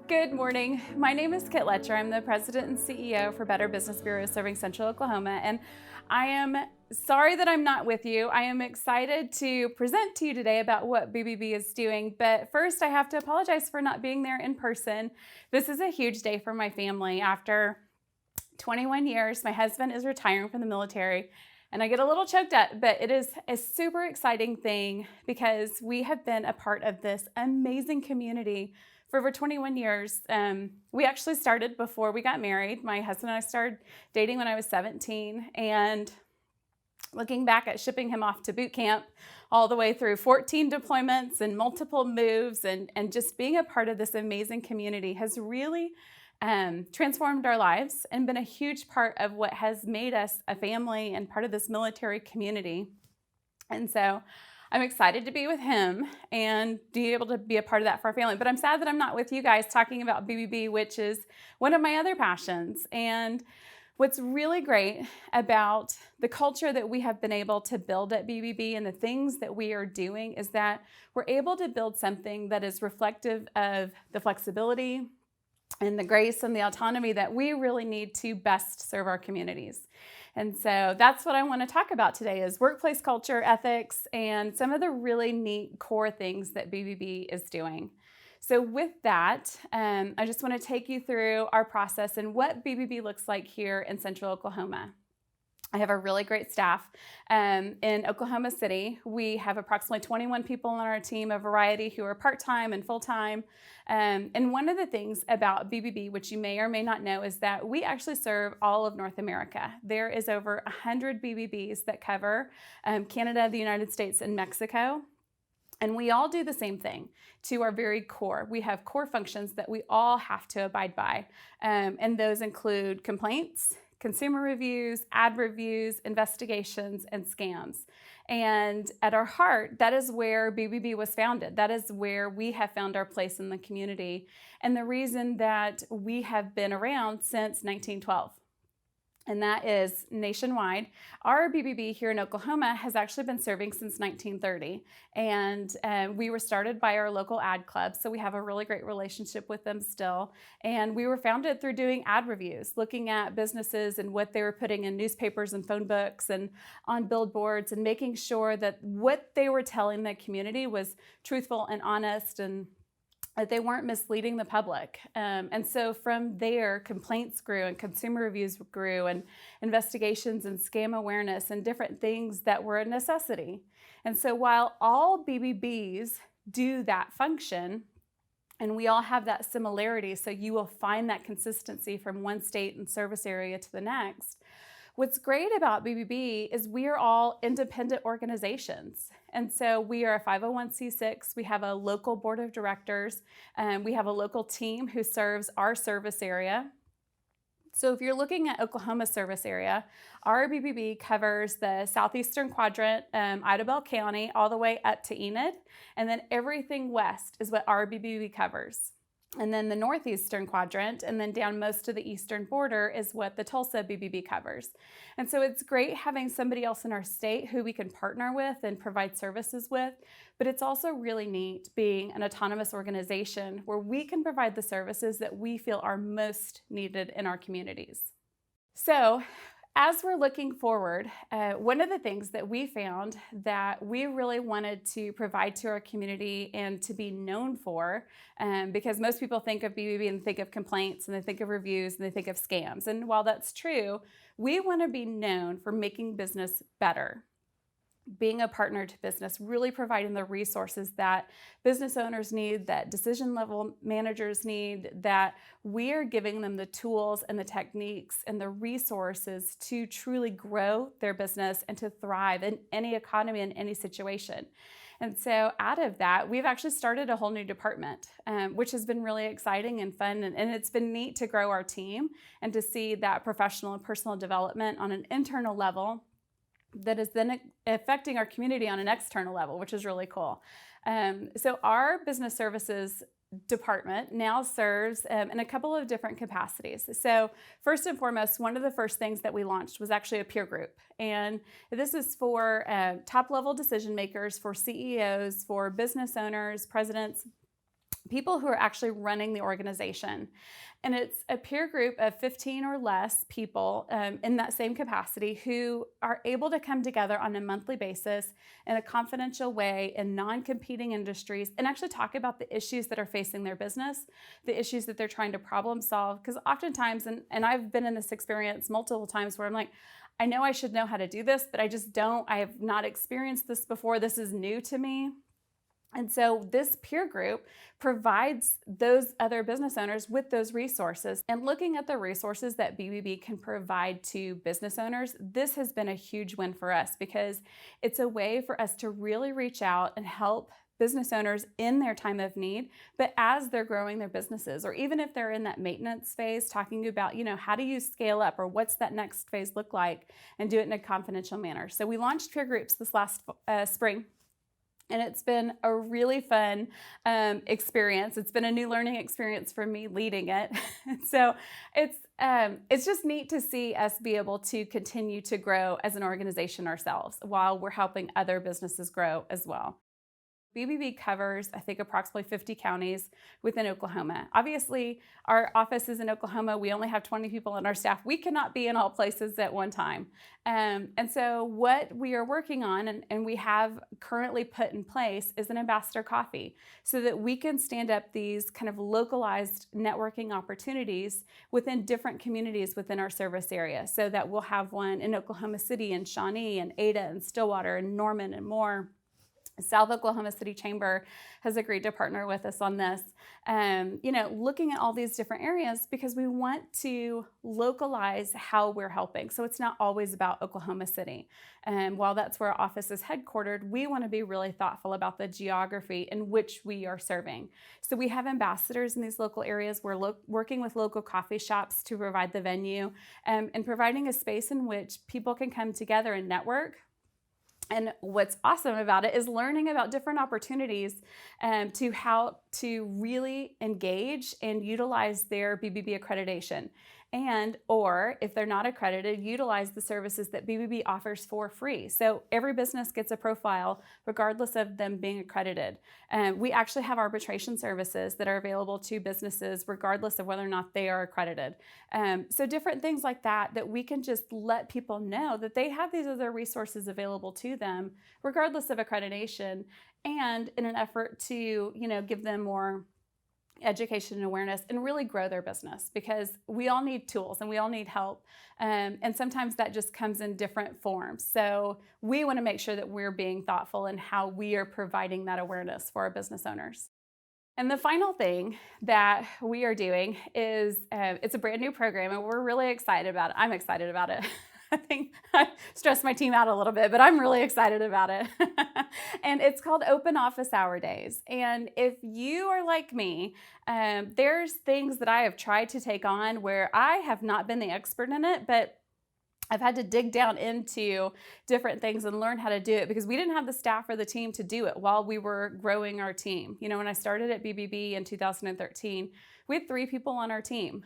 Good morning. My name is Kitt Letcher. I'm the president and CEO for Better Business Bureau serving Central Oklahoma, and I am sorry that I'm not with you. I am excited to present to you today about what BBB is doing, but first I have to apologize for not being there in person. This is a huge day for my family. After 21 years, my husband is retiring from the military, and I get a little choked up, but it is a super exciting thing because we have been a part of this amazing community for over 21 years. We actually started before we got married. My husband and I started dating when I was 17, and looking back at shipping him off to boot camp all the way through 14 deployments and multiple moves and just being a part of this amazing community has really transformed our lives and been a huge part of what has made us a family and part of this military community. And so I'm excited to be with him and be able to be a part of that for our family. But I'm sad that I'm not with you guys talking about BBB, which is one of my other passions. And what's really great about the culture that we have been able to build at BBB and the things that we are doing is that we're able to build something that is reflective of the flexibility and the grace and the autonomy that we really need to best serve our communities. And so that's what I want to talk about today is workplace culture, ethics, and some of the really neat core things that BBB is doing. So with that, I just want to take you through our process and what BBB looks like here in Central Oklahoma. I have a really great staff in Oklahoma City. We have approximately 21 people on our team, a variety who are part-time and full-time. And one of the things about BBB, which you may or may not know, is that we actually serve all of North America. There is over 100 BBBs that cover Canada, the United States, and Mexico. And we all do the same thing to our very core. We have core functions that we all have to abide by. And those include complaints, consumer reviews, ad reviews, investigations, and scams. And at our heart, that is where BBB was founded. That is where we have found our place in the community and the reason that we have been around since 1912. And that is nationwide. Our BBB here in Oklahoma has actually been serving since 1930. And we were started by our local ad club, so we have a really great relationship with them still. And we were founded through doing ad reviews, looking at businesses and what they were putting in newspapers and phone books and on billboards and making sure that what they were telling the community was truthful and honest and that they weren't misleading the public. And so from there, complaints grew and consumer reviews grew and investigations and scam awareness and different things that were a necessity. And so while all BBBs do that function, and we all have that similarity, so you will find that consistency from one state and service area to the next, what's great about BBB is we are all independent organizations. And so we are a 501c6. We have a local board of directors. We have a local team who serves our service area. So if you're looking at Oklahoma service area, our BBB covers the southeastern quadrant, Idabel County, all the way up to Enid. And then everything west is what our BBB covers. And then the northeastern quadrant, and then down most of the eastern border is what the Tulsa BBB covers. And so it's great having somebody else in our state who we can partner with and provide services with, but it's also really neat being an autonomous organization where we can provide the services that we feel are most needed in our communities. So as we're looking forward, one of the things that we found that we really wanted to provide to our community and to be known for, because most people think of BBB and think of complaints and they think of reviews and they think of scams. And while that's true, we want to be known for making business better. Being a partner to business, really providing the resources that business owners need, that decision level managers need, that we are giving them the tools and the techniques and the resources to truly grow their business and to thrive in any economy, in any situation. And so out of that, we've actually started a whole new department, which has been really exciting and fun. And it's been neat to grow our team and to see that professional and personal development on an internal level that is then affecting our community on an external level, which is really cool. So our business services department now serves in a couple of different capacities. So first and foremost, one of the first things that we launched was actually a peer group. And this is for top level decision makers, for CEOs, for business owners, presidents, people who are actually running the organization. And it's a peer group of 15 or less people in that same capacity who are able to come together on a monthly basis in a confidential way in non-competing industries and actually talk about the issues that are facing their business, the issues that they're trying to problem solve. Because oftentimes, and I've been in this experience multiple times where I'm like, I know I should know how to do this, but I just don't. I have not experienced this before. This is new to me. And so this peer group provides those other business owners with those resources. And looking at the resources that BBB can provide to business owners, this has been a huge win for us because it's a way for us to really reach out and help business owners in their time of need, but as they're growing their businesses, or even if they're in that maintenance phase, talking about, how do you scale up or what's that next phase look like, and do it in a confidential manner. So we launched peer groups this last spring. And it's been a really fun experience. It's been a new learning experience for me leading it. So it's just neat to see us be able to continue to grow as an organization ourselves while we're helping other businesses grow as well. BBB covers, I think, approximately 50 counties within Oklahoma. Obviously, our office is in Oklahoma. We only have 20 people on our staff. We cannot be in all places at one time. And so what we are working on and we have currently put in place is an ambassador coffee so that we can stand up these kind of localized networking opportunities within different communities within our service area. So that we'll have one in Oklahoma City and Shawnee and Ada and Stillwater and Norman and more. South Oklahoma City Chamber has agreed to partner with us on this, looking at all these different areas because we want to localize how we're helping. So it's not always about Oklahoma City. And while that's where our office is headquartered, we want to be really thoughtful about the geography in which we are serving. So we have ambassadors in these local areas. We're working with local coffee shops to provide the venue and providing a space in which people can come together and network. And what's awesome about it is learning about different opportunities to how to really engage and utilize their BBB accreditation. And, or if they're not accredited, utilize the services that BBB offers for free. So every business gets a profile regardless of them being accredited. We actually have arbitration services that are available to businesses regardless of whether or not they are accredited. So different things like that we can just let people know that they have these other resources available to them regardless of accreditation, and in an effort to, give them more education and awareness and really grow their business, because we all need tools and we all need help. And sometimes that just comes in different forms. So we want to make sure that we're being thoughtful in how we are providing that awareness for our business owners. And the final thing that we are doing is it's a brand new program and we're really excited about it. I'm excited about it. I think I stressed my team out a little bit, but I'm really excited about it. And it's called Open Office Hour Days. And if you are like me, there's things that I have tried to take on where I have not been the expert in it, but I've had to dig down into different things and learn how to do it because we didn't have the staff or the team to do it while we were growing our team. When I started at BBB in 2013, we had 3 people on our team,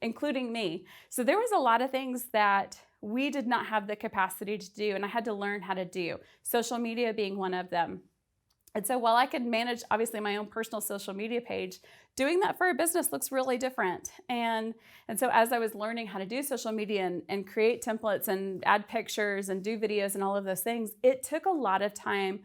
including me. So there was a lot of things that we did not have the capacity to do, and I had to learn how to do, social media being one of them. And so while I could manage, obviously, my own personal social media page, doing that for a business looks really different. And so as I was learning how to do social media and create templates and add pictures and do videos and all of those things, it took a lot of time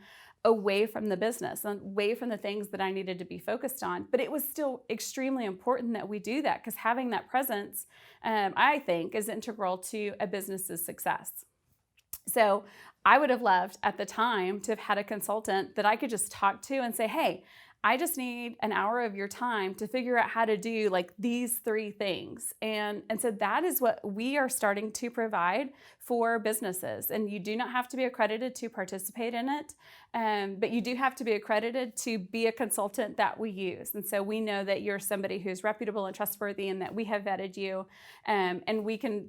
away from the business and away from the things that I needed to be focused on. But it was still extremely important that we do that because having that presence, I think, is integral to a business's success. So I would have loved at the time to have had a consultant that I could just talk to and say, hey, I just need an hour of your time to figure out how to do like these 3 things. And so that is what we are starting to provide for businesses. And you do not have to be accredited to participate in it, but you do have to be accredited to be a consultant that we use. And so we know that you're somebody who's reputable and trustworthy and that we have vetted you, and we can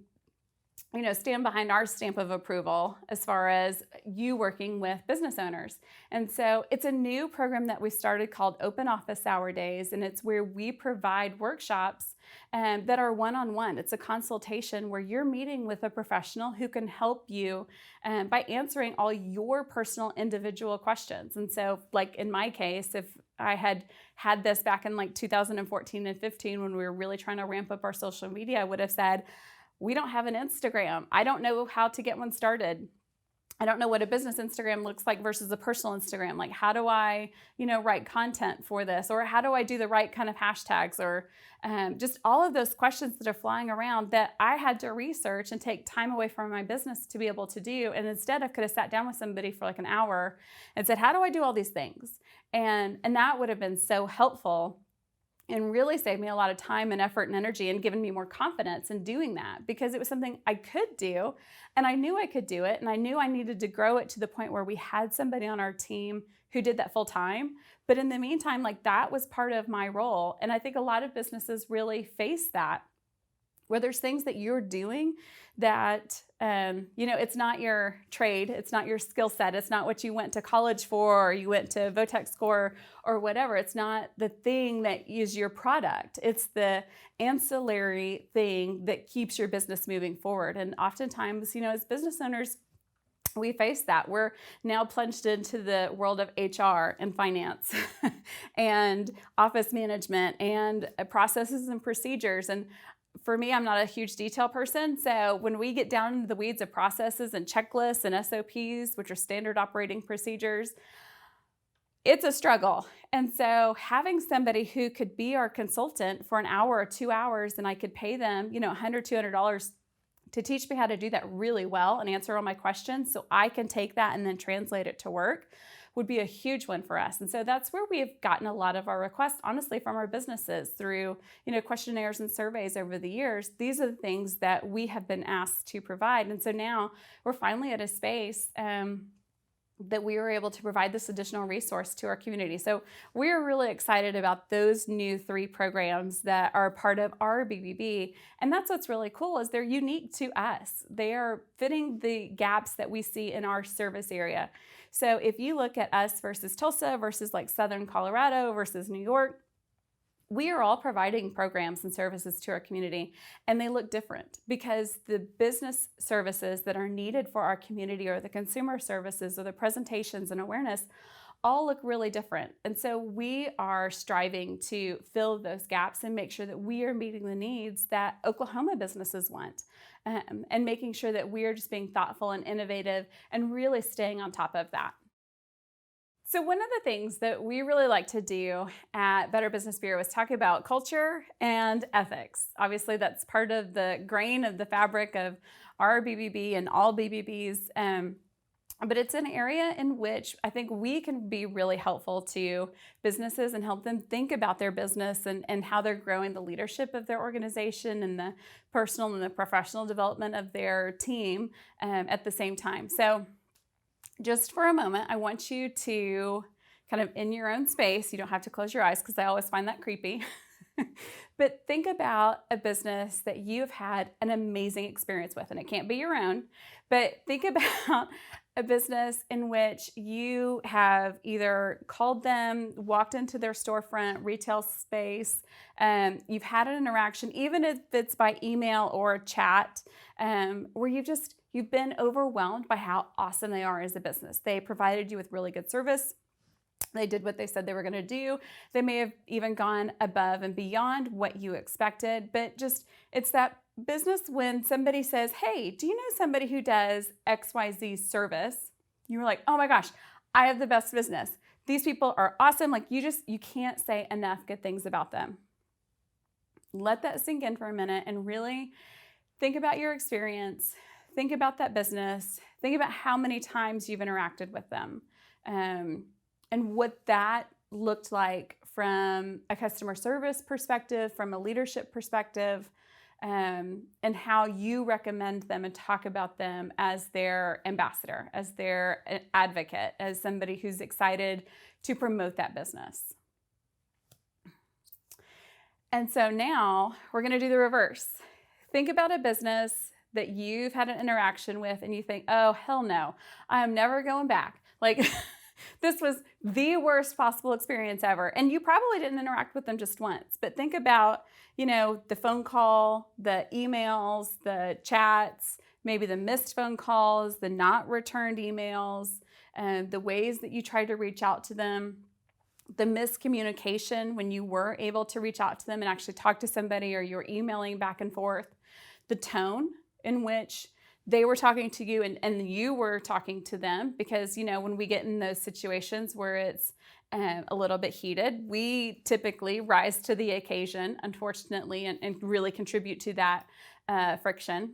stand behind our stamp of approval as far as you working with business owners. And so it's a new program that we started called Open Office Hour Days, and it's where we provide workshops that are one-on-one. It's a consultation where you're meeting with a professional who can help you by answering all your personal individual questions. And so like in my case, if I had this back in like 2014 and 15 when we were really trying to ramp up our social media, I would have said, we don't have an Instagram. I don't know how to get one started. I don't know what a business Instagram looks like versus a personal Instagram. Like, how do I, write content for this? Or how do I do the right kind of hashtags? Or just all of those questions that are flying around that I had to research and take time away from my business to be able to do. And instead, I could have sat down with somebody for like an hour and said, how do I do all these things? And that would have been so helpful and really saved me a lot of time and effort and energy and given me more confidence in doing that, because it was something I could do and I knew I could do it, and I knew I needed to grow it to the point where we had somebody on our team who did that full time. But in the meantime, like, that was part of my role. And I think a lot of businesses really face that, where there's things that you're doing that, it's not your trade, it's not your skill set, it's not what you went to college for, or you went to Votex Score or whatever. It's not the thing that is your product. It's the ancillary thing that keeps your business moving forward. And oftentimes, as business owners, we face that. We're now plunged into the world of HR and finance and office management and processes and procedures. And for me, I'm not a huge detail person. So when we get down into the weeds of processes and checklists and SOPs, which are standard operating procedures, it's a struggle. And so having somebody who could be our consultant for an hour or 2 hours, and I could pay them, $100, $200 to teach me how to do that really well and answer all my questions so I can take that and then translate it to work, would be a huge one for us. And so that's where we've gotten a lot of our requests, honestly, from our businesses through, questionnaires and surveys over the years. These are the things that we have been asked to provide. And so now we're finally at a space that we were able to provide this additional resource to our community. So we're really excited about those new 3 programs that are part of our BBB. And that's what's really cool, is they're unique to us. They are fitting the gaps that we see in our service area. So if you look at us versus Tulsa versus like Southern Colorado versus New York, we are all providing programs and services to our community, and they look different because the business services that are needed for our community, or the consumer services, or the presentations and awareness, all look really different. And so we are striving to fill those gaps and make sure that we are meeting the needs that Oklahoma businesses want, and making sure that we are just being thoughtful and innovative and really staying on top of that. So one of the things that we really like to do at Better Business Bureau is talk about culture and ethics. Obviously, that's part of the grain of the fabric of our BBB and all BBBs. But it's an area in which I think we can be really helpful to businesses and help them think about their business and how they're growing the leadership of their organization and the personal and the professional development of their team at the same time. So just for a moment, I want you to kind of, in your own space, you don't have to close your eyes because I always find that creepy, but think about a business that you've had an amazing experience with, and it can't be your own, but think about a business in which you have either called them, walked into their storefront, retail space, you've had an interaction, even if it's by email or chat, where you've been overwhelmed by how awesome they are as a business. They provided you with really good service. They did what they said they were going to do. They may have even gone above and beyond what you expected, but just, it's that business when somebody says, hey, do you know somebody who does XYZ service? You were like, oh my gosh, I have the best business. These people are awesome. Like, you can't say enough good things about them. Let that sink in for a minute and really think about your experience. Think about that business. Think about how many times you've interacted with them, and what that looked like from a customer service perspective, from a leadership perspective, and how you recommend them and talk about them as their ambassador, as their advocate, as somebody who's excited to promote that business. And so now we're going to do the reverse. Think about a business that you've had an interaction with and you think, oh, hell no, I'm never going back. Like, this was the worst possible experience ever. And you probably didn't interact with them just once, but think about, the phone call, the emails, the chats, maybe the missed phone calls, the not returned emails, the ways that you tried to reach out to them. the miscommunication when you were able to reach out to them and actually talk to somebody, or you were emailing back and forth, the tone in which they were talking to you and you were talking to them. Because, when we get in those situations where it's a little bit heated, we typically rise to the occasion, unfortunately, and really contribute to that friction.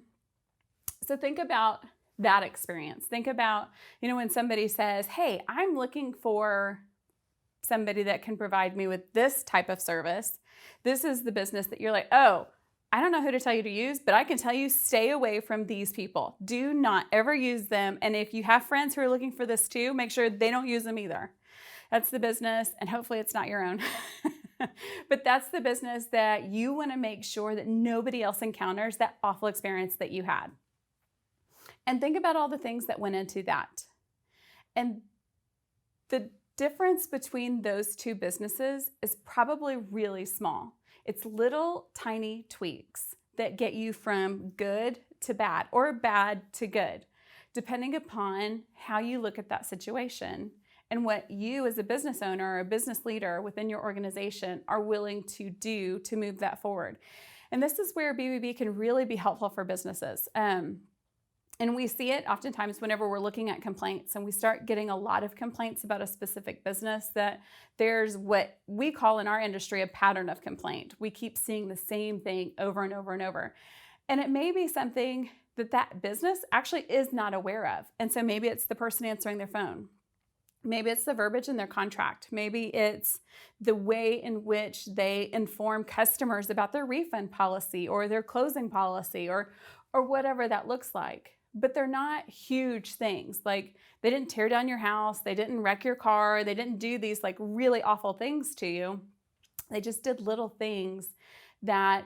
So think about that experience. Think about, when somebody says, hey, I'm looking for somebody that can provide me with this type of service. This is the business that you're like, oh, I don't know who to tell you to use, but I can tell you stay away from these people. Do not ever use them. And if you have friends who are looking for this too, make sure they don't use them either. That's the business, and hopefully it's not your own. But that's the business that you want to make sure that nobody else encounters that awful experience that you had. And think about all the things that went into that. And the difference between those two businesses is probably really small. It's little tiny tweaks that get you from good to bad or bad to good, depending upon how you look at that situation and what you as a business owner or a business leader within your organization are willing to do to move that forward. And this is where BBB can really be helpful for businesses. And we see it oftentimes whenever we're looking at complaints and we start getting a lot of complaints about a specific business, that there's what we call in our industry a pattern of complaint. We keep seeing the same thing over and over and over. And it may be something that business actually is not aware of. And so maybe it's the person answering their phone. Maybe it's the verbiage in their contract. Maybe it's the way in which they inform customers about their refund policy or their closing policy or whatever that looks like. But they're not huge things. Like, they didn't tear down your house, they didn't wreck your car, they didn't do these like really awful things to you. They just did little things that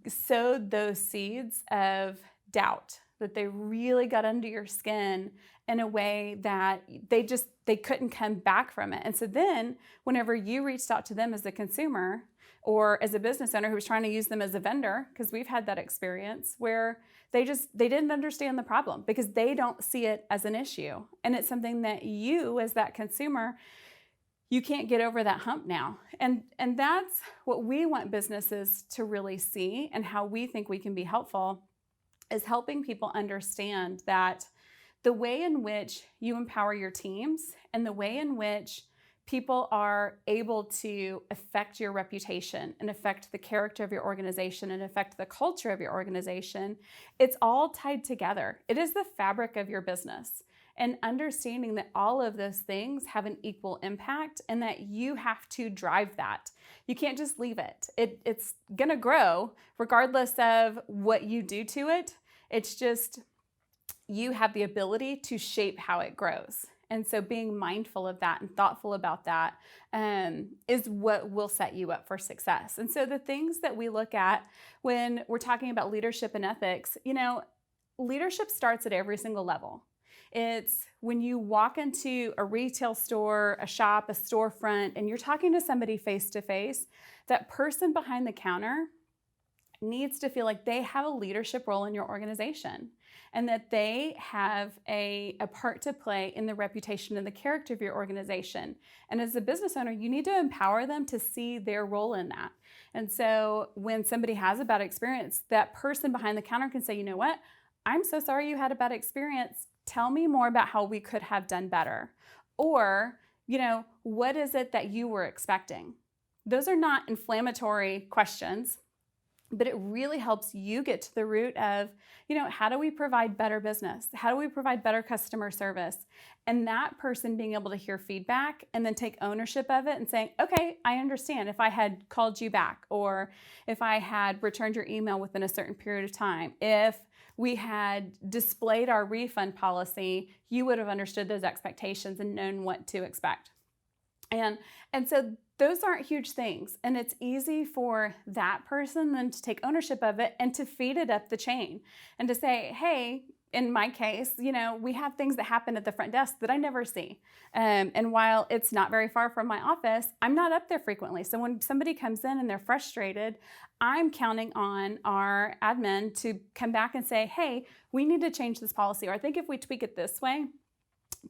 sowed those seeds of doubt, that they really got under your skin in a way that they couldn't come back from it. And so then whenever you reached out to them as a consumer or as a business owner who was trying to use them as a vendor, because we've had that experience where they didn't understand the problem because they don't see it as an issue. And it's something that you as that consumer, you can't get over that hump now. And that's what we want businesses to really see, and how we think we can be helpful is helping people understand that the way in which you empower your teams and the way in which people are able to affect your reputation and affect the character of your organization and affect the culture of your organization, it's all tied together. It is the fabric of your business. And understanding that all of those things have an equal impact and that you have to drive that. You can't just leave it. It's going to grow regardless of what you do to it. It's just you have the ability to shape how it grows. And so being mindful of that and thoughtful about that is what will set you up for success. And so the things that we look at when we're talking about leadership and ethics, leadership starts at every single level. It's when you walk into a retail store, a shop, a storefront, and you're talking to somebody face to face, that person behind the counter needs to feel like they have a leadership role in your organization and that they have a part to play in the reputation and the character of your organization. And as a business owner, you need to empower them to see their role in that. And so when somebody has a bad experience, that person behind the counter can say, you know what? I'm so sorry you had a bad experience. Tell me more about how we could have done better. Or, what is it that you were expecting? Those are not inflammatory questions, but it really helps you get to the root of, how do we provide better business? How do we provide better customer service? And that person being able to hear feedback and then take ownership of it and saying, okay, I understand. If I had called you back, or if I had returned your email within a certain period of time, if we had displayed our refund policy, you would have understood those expectations and known what to expect. And so those aren't huge things. And it's easy for that person then to take ownership of it and to feed it up the chain and to say, hey, in my case, we have things that happen at the front desk that I never see. And while it's not very far from my office, I'm not up there frequently. So when somebody comes in and they're frustrated, I'm counting on our admin to come back and say, hey, we need to change this policy. Or I think if we tweak it this way,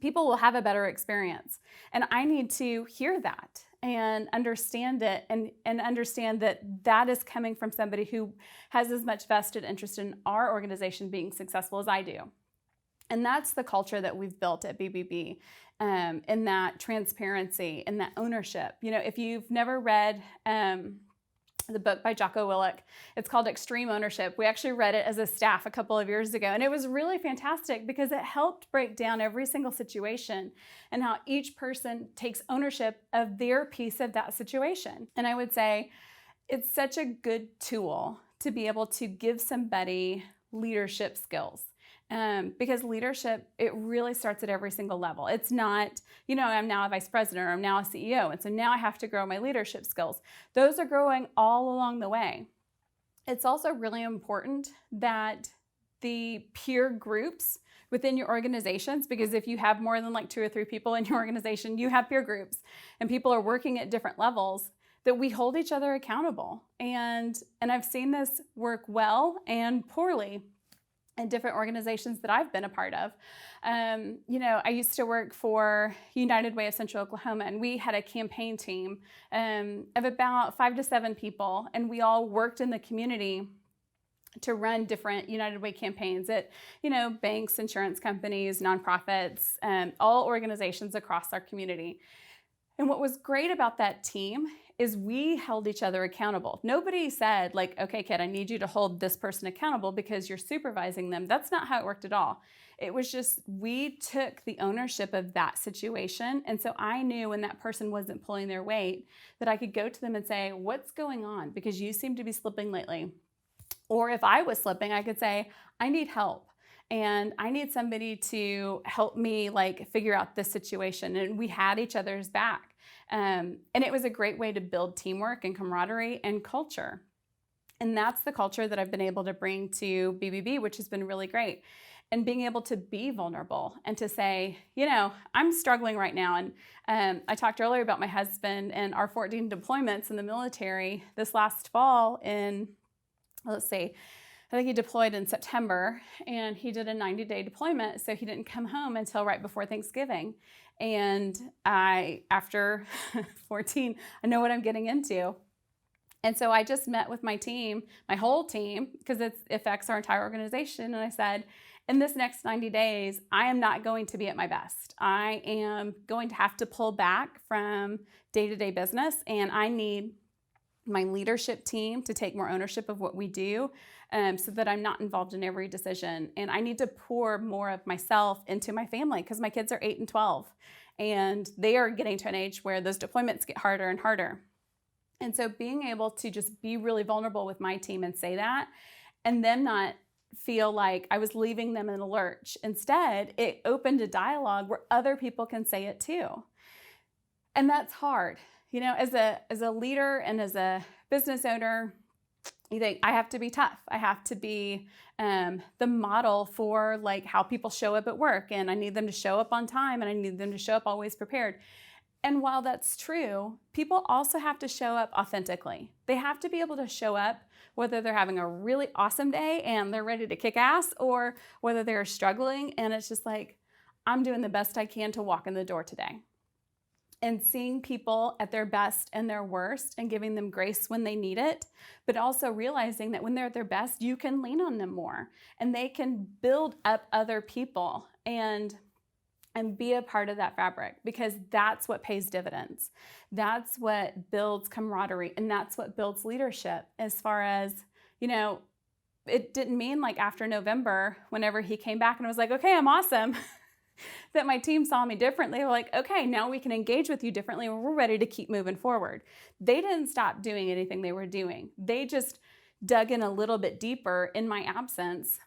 people will have a better experience. And I need to hear that and understand it, and understand that that is coming from somebody who has as much vested interest in our organization being successful as I do. And that's the culture that we've built at BBB, in that transparency, in that ownership. You know, if you've never read the book by Jocko Willink, it's called Extreme Ownership. We actually read it as a staff a couple of years ago, and it was really fantastic because it helped break down every single situation and how each person takes ownership of their piece of that situation. And I would say it's such a good tool to be able to give somebody leadership skills. Because leadership, it really starts at every single level. It's not, you know, I'm now a vice president or I'm now a CEO, and so now I have to grow my leadership skills. Those are growing all along the way. It's also really important that the peer groups within your organizations, because if you have more than like 2 or 3 people in your organization, you have peer groups and people are working at different levels, that we hold each other accountable. And I've seen this work well and poorly in different organizations that I've been a part of. You know, I used to work for United Way of Central Oklahoma, and we had a campaign team of about 5 to 7 people, and we all worked in the community to run different United Way campaigns at, you know, banks, insurance companies, nonprofits, all organizations across our community. And what was great about that team is we held each other accountable. Nobody said like, okay, Kitt, I need you to hold this person accountable because you're supervising them. That's not how it worked at all. It was just, we took the ownership of that situation. And so I knew when that person wasn't pulling their weight that I could go to them and say, what's going on? Because you seem to be slipping lately. Or if I was slipping, I could say, I need help. And I need somebody to help me like figure out this situation. And we had each other's back. And it was a great way to build teamwork and camaraderie and culture. And that's the culture that I've been able to bring to BBB, which has been really great. And being able to be vulnerable and to say, you know, I'm struggling right now. And I talked earlier about my husband and our 14 deployments in the military this last fall in, let's see, I think he deployed in September, and he did a 90-day deployment, so he didn't come home until right before Thanksgiving. And after 14, I know what I'm getting into. And so I just met with my team, my whole team, because it affects our entire organization, and I said, in this next 90 days, I am not going to be at my best. I am going to have to pull back from day-to-day business, and I need my leadership team to take more ownership of what we do, so that I'm not involved in every decision. And I need to pour more of myself into my family because my kids are 8 and 12, and they are getting to an age where those deployments get harder and harder. And so being able to just be really vulnerable with my team and say that, and them not feel like I was leaving them in a lurch. Instead, it opened a dialogue where other people can say it too. And that's hard. You know, as a leader and as a business owner, you think I have to be tough. I have to be the model for like how people show up at work, and I need them to show up on time, and I need them to show up always prepared. And while that's true, people also have to show up authentically. They have to be able to show up whether they're having a really awesome day and they're ready to kick ass, or whether they're struggling and it's just like, I'm doing the best I can to walk in the door today. And seeing people at their best and their worst and giving them grace when they need it, but also realizing that when they're at their best, you can lean on them more and they can build up other people and be a part of that fabric, because that's what pays dividends. That's what builds camaraderie, and that's what builds leadership. As far as, you know, it didn't mean like after November, whenever he came back and was like, okay, I'm awesome, that my team saw me differently. They were like, okay, now we can engage with you differently and we're ready to keep moving forward. They didn't stop doing anything they were doing. They just dug in a little bit deeper in my absence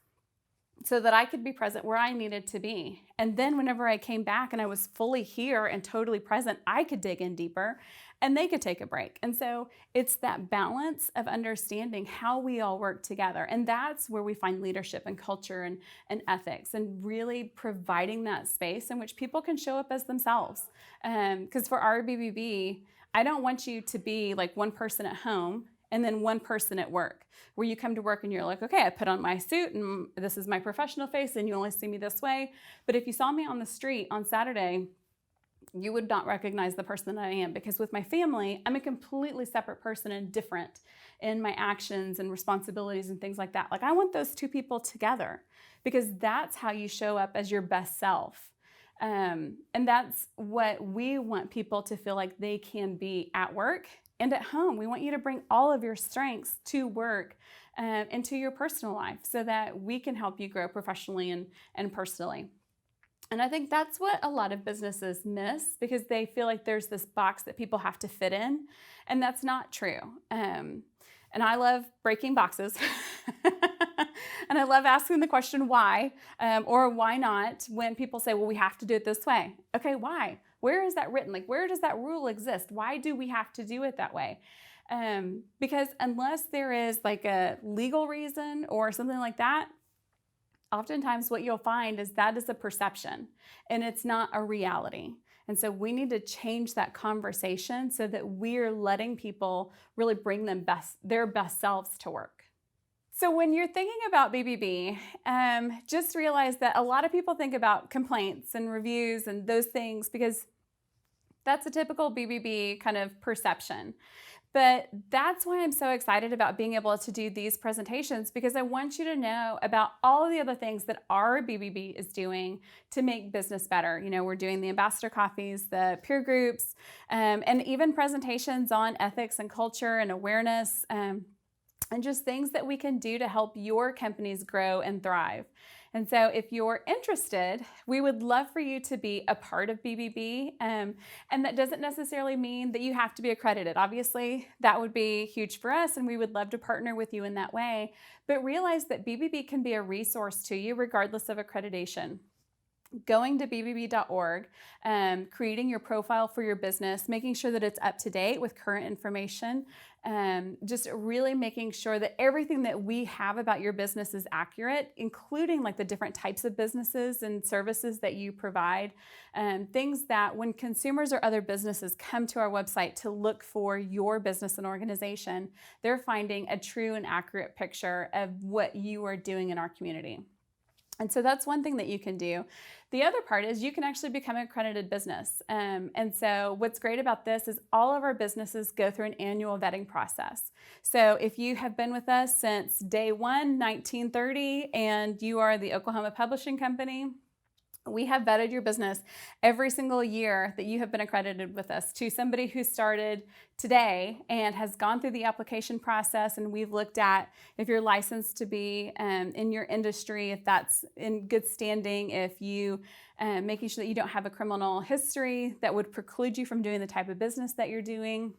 so that I could be present where I needed to be. And then whenever I came back and I was fully here and totally present, I could dig in deeper and they could take a break. And so it's that balance of understanding how we all work together. And that's where we find leadership and culture and ethics, and really providing that space in which people can show up as themselves. Because for our BBB, I don't want you to be like one person at home and then one person at work, where you come to work and you're like, okay, I put on my suit and this is my professional face and you only see me this way. But if you saw me on the street on Saturday, you would not recognize the person that I am, because with my family, I'm a completely separate person and different in my actions and responsibilities and things like that. Like, I want those two people together, because that's how you show up as your best self. And that's what we want people to feel like they can be at work and at home. We want you to bring all of your strengths to work and to your personal life, so that we can help you grow professionally and personally. And I think that's what a lot of businesses miss, because they feel like there's this box that people have to fit in, and that's not true. And I love breaking boxes. And I love asking the question why, or why not, when people say, well, we have to do it this way. Okay, why? Where is that written? Like, where does that rule exist? Why do we have to do it that way? Because unless there is like a legal reason or something like that, oftentimes what you'll find is that is a perception and it's not a reality. And so we need to change that conversation so that we're letting people really bring their best selves to work. So when you're thinking about BBB, just realize that a lot of people think about complaints and reviews and those things, because that's a typical BBB kind of perception. But that's why I'm so excited about being able to do these presentations, because I want you to know about all of the other things that our BBB is doing to make business better. You know, we're doing the ambassador coffees, the peer groups, and even presentations on ethics and culture and awareness, and just things that we can do to help your companies grow and thrive. And so if you're interested, we would love for you to be a part of BBB. And that doesn't necessarily mean that you have to be accredited. Obviously, that would be huge for us, and we would love to partner with you in that way. But realize that BBB can be a resource to you regardless of accreditation. Going to bbb.org, creating your profile for your business, making sure that it's up to date with current information, just really making sure that everything that we have about your business is accurate, including like the different types of businesses and services that you provide, things that when consumers or other businesses come to our website to look for your business and organization, they're finding a true and accurate picture of what you are doing in our community. And so that's one thing that you can do. The other part is you can actually become an accredited business. And so what's great about this is all of our businesses go through an annual vetting process. So if you have been with us since day one, 1930, and you are the Oklahoma Publishing Company, we have vetted your business every single year that you have been accredited with us to somebody who started today and has gone through the application process. And we've looked at if you're licensed to be in your industry, if that's in good standing, if you making sure that you don't have a criminal history that would preclude you from doing the type of business that you're doing,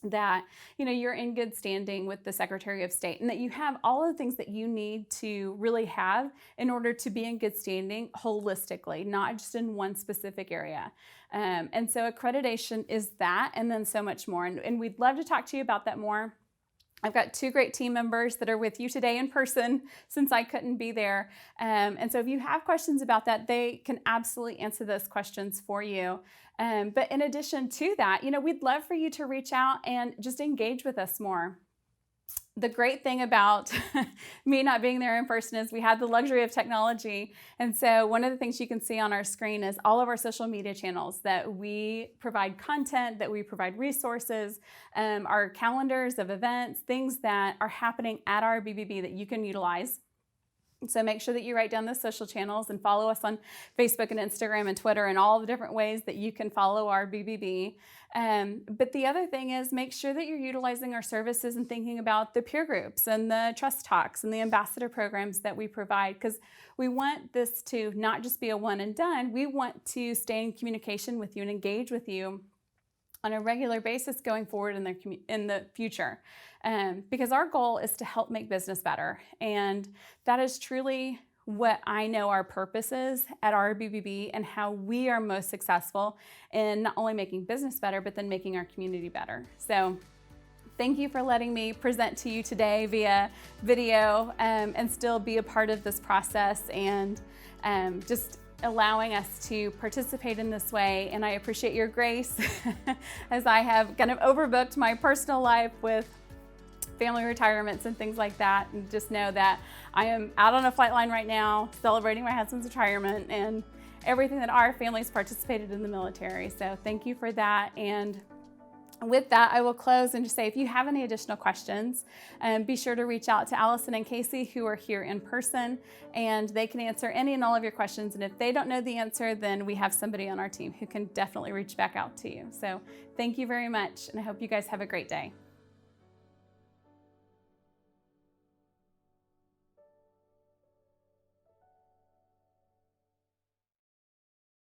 that you're in good standing with the Secretary of State, and that you have all of the things that you need to really have in order to be in good standing holistically, not just in one specific area. And so accreditation is that, and then so much more. And we'd love to talk to you about that more. I've got two great team members that are with you today in person, since I couldn't be there. And so if you have questions about that, they can absolutely answer those questions for you. But in addition to that, we'd love for you to reach out and just engage with us more. The great thing about me not being there in person is we have the luxury of technology. And so one of the things you can see on our screen is all of our social media channels that we provide content, that we provide resources, our calendars of events, things that are happening at our BBB that you can utilize. So make sure that you write down those social channels and follow us on Facebook and Instagram and Twitter and all the different ways that you can follow our BBB. But the other thing is make sure that you're utilizing our services and thinking about the peer groups and the trust talks and the ambassador programs that we provide, because we want this to not just be a one and done. We want to stay in communication with you and engage with you on a regular basis going forward in the future. Because our goal is to help make business better. And that is truly what I know our purpose is at our BBB, and how we are most successful in not only making business better, but then making our community better. So thank you for letting me present to you today via video, and still be a part of this process, and just allowing us to participate in this way. And I appreciate your grace as I have kind of overbooked my personal life with family retirements and things like that. And just know that I am out on a flight line right now celebrating my husband's retirement and everything that our family's participated in the military. So thank you for that. And with that, I will close and just say, if you have any additional questions, be sure to reach out to Allison and Casey, who are here in person, and they can answer any and all of your questions. And if they don't know the answer, then we have somebody on our team who can definitely reach back out to you. So thank you very much, and I hope you guys have a great day.